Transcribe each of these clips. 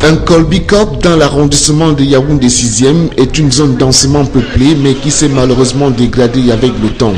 Un colbicop dans l'arrondissement de Yaoundé 6e est une zone densément peuplée mais qui s'est malheureusement dégradée avec le temps.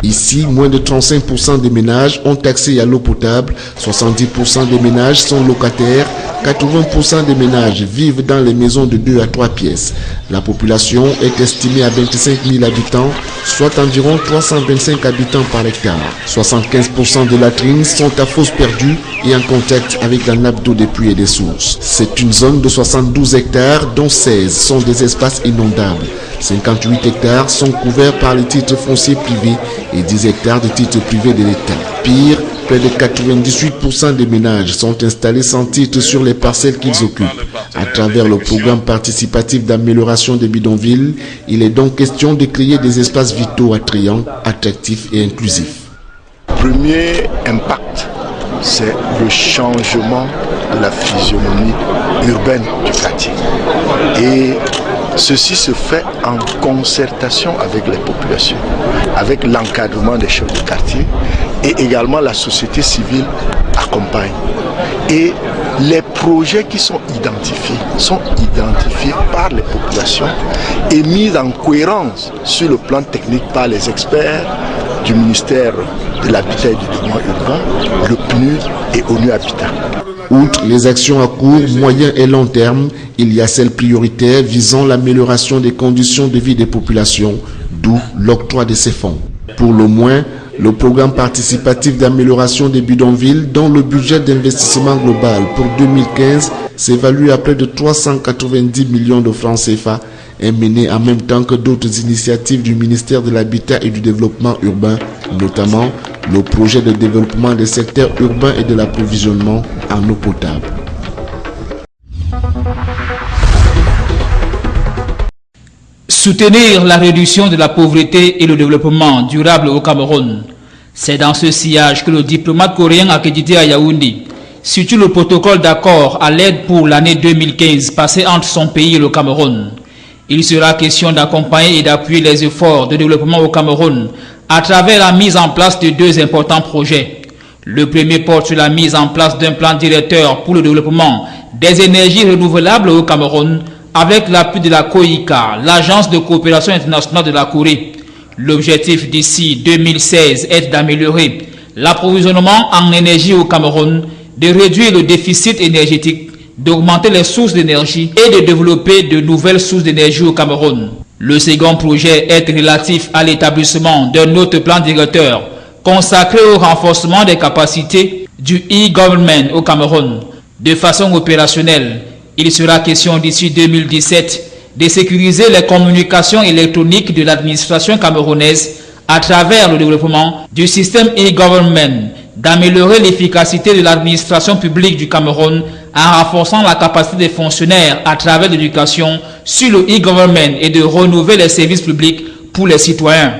Ici, moins de 35% des ménages ont accès à l'eau potable, 70% des ménages sont locataires, 80% des ménages vivent dans les maisons de 2 à 3 pièces. La population est estimée à 25 000 habitants, soit environ 325 habitants par hectare. 75% de latrines sont à fosse perdue et en contact avec la nappe d'eau des puits et des sources. C'est une zone de 72 hectares, dont 16 sont des espaces inondables. 58 hectares sont couverts par les titres fonciers privés et 10 hectares de titres privés de l'État. Pire, près de 98% des ménages sont installés sans titre sur les parcelles qu'ils occupent. À travers le programme participatif d'amélioration des bidonvilles, il est donc question de créer des espaces vitaux attrayants, attractifs et inclusifs. Premier impact, c'est le changement de la physionomie urbaine du quartier. Et ceci se fait en concertation avec les populations, avec l'encadrement des chefs de quartier et également la société civile accompagne. Et les projets qui sont identifiés par les populations et mis en cohérence sur le plan technique par les experts du ministère de l'Habitat et du Développement urbain, le PNUD et ONU Habitat. Outre les actions à court, moyen et long terme, il y a celles prioritaires visant l'amélioration des conditions de vie des populations, d'où l'octroi de ces fonds. Pour le moins, le programme participatif d'amélioration des bidonvilles, dont le budget d'investissement global pour 2015 s'évalue à près de 390 millions de francs CFA, est mené en même temps que d'autres initiatives du ministère de l'Habitat et du Développement urbain, notamment le projet de développement des secteurs urbains et de l'approvisionnement en eau potable. Soutenir la réduction de la pauvreté et le développement durable au Cameroun. C'est dans ce sillage que le diplomate coréen accrédité à Yaoundé situe le protocole d'accord à l'aide pour l'année 2015 passé entre son pays et le Cameroun. Il sera question d'accompagner et d'appuyer les efforts de développement au Cameroun à travers la mise en place de 2 importants projets. Le premier porte sur la mise en place d'un plan directeur pour le développement des énergies renouvelables au Cameroun avec l'appui de la COICA, l'Agence de coopération internationale de la Corée. L'objectif d'ici 2016 est d'améliorer l'approvisionnement en énergie au Cameroun, de réduire le déficit énergétique, d'augmenter les sources d'énergie et de développer de nouvelles sources d'énergie au Cameroun. Le second projet est relatif à l'établissement d'un autre plan directeur consacré au renforcement des capacités du e-government au Cameroun. De façon opérationnelle, il sera question d'ici 2017 de sécuriser les communications électroniques de l'administration camerounaise à travers le développement du système e-government, d'améliorer l'efficacité de l'administration publique du Cameroun en renforçant la capacité des fonctionnaires à travers l'éducation sur le e-government et de renouveler les services publics pour les citoyens.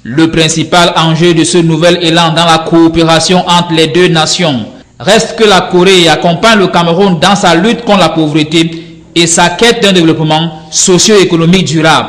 Le principal enjeu de ce nouvel élan dans la coopération entre les 2 nations reste que la Corée accompagne le Cameroun dans sa lutte contre la pauvreté et sa quête d'un développement socio-économique durable.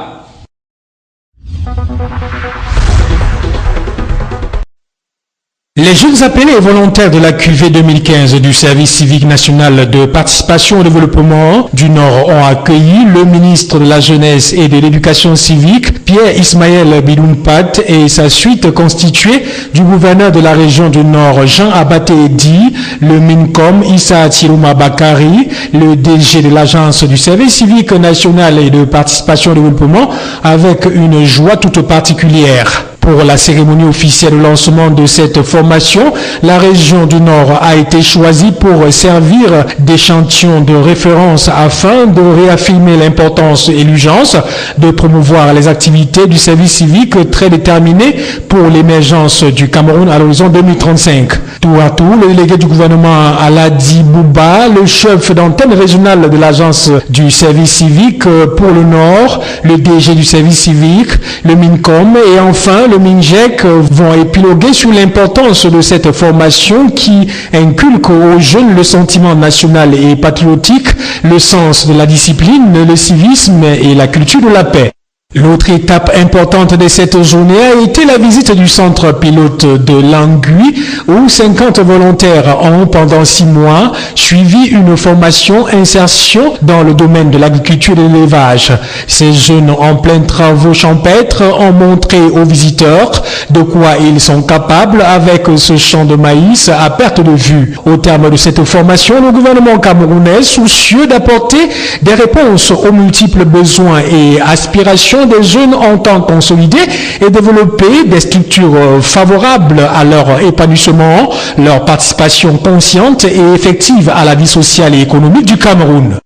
Les jeunes appelés et volontaires de la QV 2015 du service civique national de participation au développement du Nord ont accueilli le ministre de la Jeunesse et de l'Éducation civique, Pierre Ismaël Biloumpat, et sa suite constituée du gouverneur de la région du Nord, Jean Abaté Di, le MINCOM, Issa Tirouma Bakari, le DG de l'Agence du service civique national et de participation au développement, avec une joie toute particulière. Pour la cérémonie officielle de lancement de cette formation, la région du Nord a été choisie pour servir d'échantillon de référence afin de réaffirmer l'importance et l'urgence de promouvoir les activités du service civique très déterminées pour l'émergence du Cameroun à l'horizon 2035. Tour à tour, le délégué du gouvernement Aladi Bouba, le chef d'antenne régionale de l'agence du service civique pour le Nord, le DG du service civique, le MINCOM et enfin le MINJEC vont épiloguer sur l'importance de cette formation qui inculque aux jeunes le sentiment national et patriotique, le sens de la discipline, le civisme et la culture de la paix. L'autre étape importante de cette journée a été la visite du centre pilote de Langui où 50 volontaires ont pendant 6 mois suivi une formation insertion dans le domaine de l'agriculture et de l'élevage. Ces jeunes en plein travaux champêtres ont montré aux visiteurs de quoi ils sont capables avec ce champ de maïs à perte de vue. Au terme de cette formation, le gouvernement camerounais, soucieux d'apporter des réponses aux multiples besoins et aspirations des jeunes entend consolider et développer des structures favorables à leur épanouissement, leur participation consciente et effective à la vie sociale et économique du Cameroun.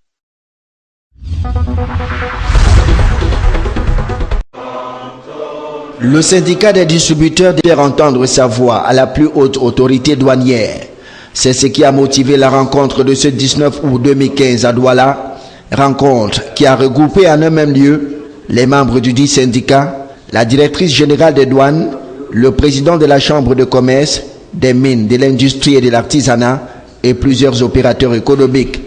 Le syndicat des distributeurs doit faire entendre sa voix à la plus haute autorité douanière. C'est ce qui a motivé la rencontre de ce 19 août 2015 à Douala, rencontre qui a regroupé en un même lieu les membres du dit syndicat, la directrice générale des douanes, le président de la chambre de commerce, des mines, de l'industrie et de l'artisanat et plusieurs opérateurs économiques.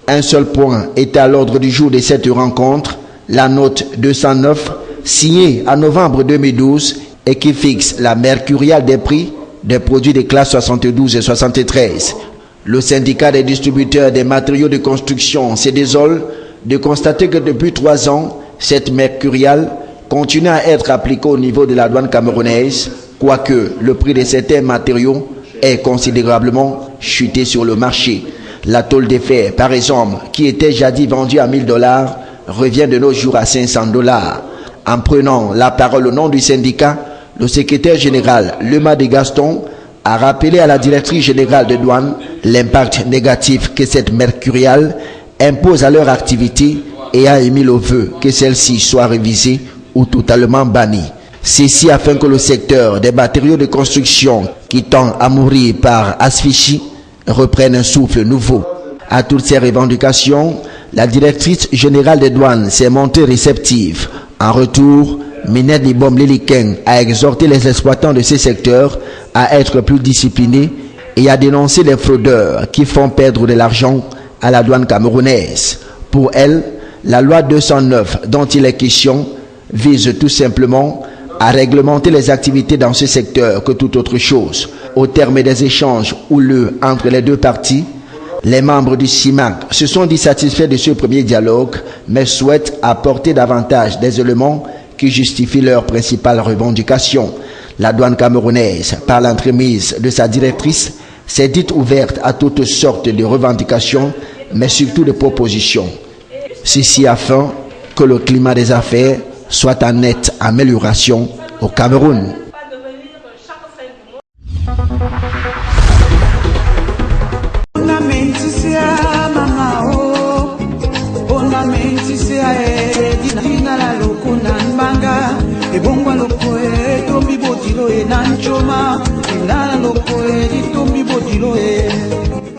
Un seul point était à l'ordre du jour de cette rencontre, la note 209, signée en novembre 2012 et qui fixe la mercuriale des prix des produits des classes 72 et 73. Le syndicat des distributeurs des matériaux de construction se désole de constater que depuis 3 ans, cette mercuriale continue à être appliquée au niveau de la douane camerounaise, quoique le prix de certains matériaux ait considérablement chuté sur le marché. La tôle de fer, par exemple, qui était jadis vendue à $1000, revient de nos jours à $500. En prenant la parole au nom du syndicat, le secrétaire général Lema de Gaston a rappelé à la directrice générale de douane l'impact négatif que cette mercuriale impose à leur activité et a émis le vœu que celle-ci soit révisée ou totalement bannie. Ceci afin que le secteur des matériaux de construction qui tend à mourir par asphyxie reprenne un souffle nouveau. À toutes ces revendications, la directrice générale des douanes s'est montrée réceptive. En retour, Minette Libom Liliken a exhorté les exploitants de ces secteurs à être plus disciplinés et à dénoncer les fraudeurs qui font perdre de l'argent à la douane camerounaise. Pour elle, la loi 209 dont il est question vise tout simplement à réglementer les activités dans ce secteur que toute autre chose. Au terme des échanges houleux entre les deux parties, les membres du CIMAC se sont dit satisfaits de ce premier dialogue, mais souhaitent apporter davantage des éléments qui justifient leurs principales revendications. La douane camerounaise, par l'entremise de sa directrice, s'est dite ouverte à toutes sortes de revendications, mais surtout de propositions. Ceci afin que le climat des affaires soit en nette amélioration au Cameroun.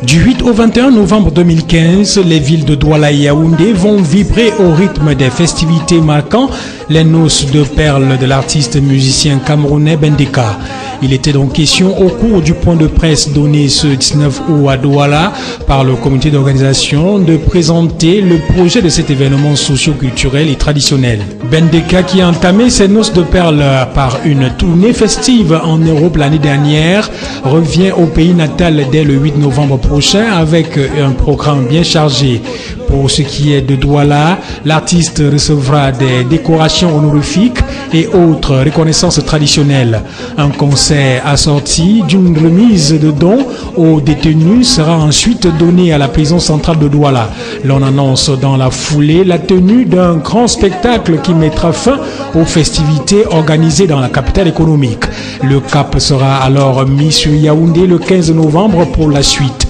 Du 8 au 21 novembre 2015, les villes de Douala et Yaoundé vont vibrer au rythme des festivités marquant les noces de perles de l'artiste musicien camerounais Bendeka. Il était donc question au cours du point de presse donné ce 19 août à Douala par le comité d'organisation de présenter le projet de cet événement socio-culturel et traditionnel. Bendeka, qui a entamé ses noces de perles par une tournée festive en Europe l'année dernière, revient au pays natal dès le 8 novembre prochain avec un programme bien chargé. Pour ce qui est de Douala, l'artiste recevra des décorations honorifiques et autres reconnaissances traditionnelles. Un concert assorti d'une remise de dons aux détenus sera ensuite donné à la prison centrale de Douala. L'on annonce dans la foulée la tenue d'un grand spectacle qui mettra fin aux festivités organisées dans la capitale économique. Le cap sera alors mis sur Yaoundé le 15 novembre pour la suite.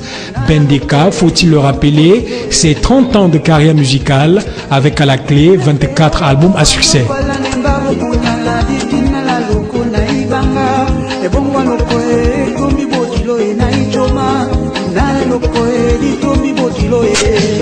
Bendeka, faut-il le rappeler, c'est 30 ans de carrière musicale avec à la clé 24 albums à succès. Tombi bodilo e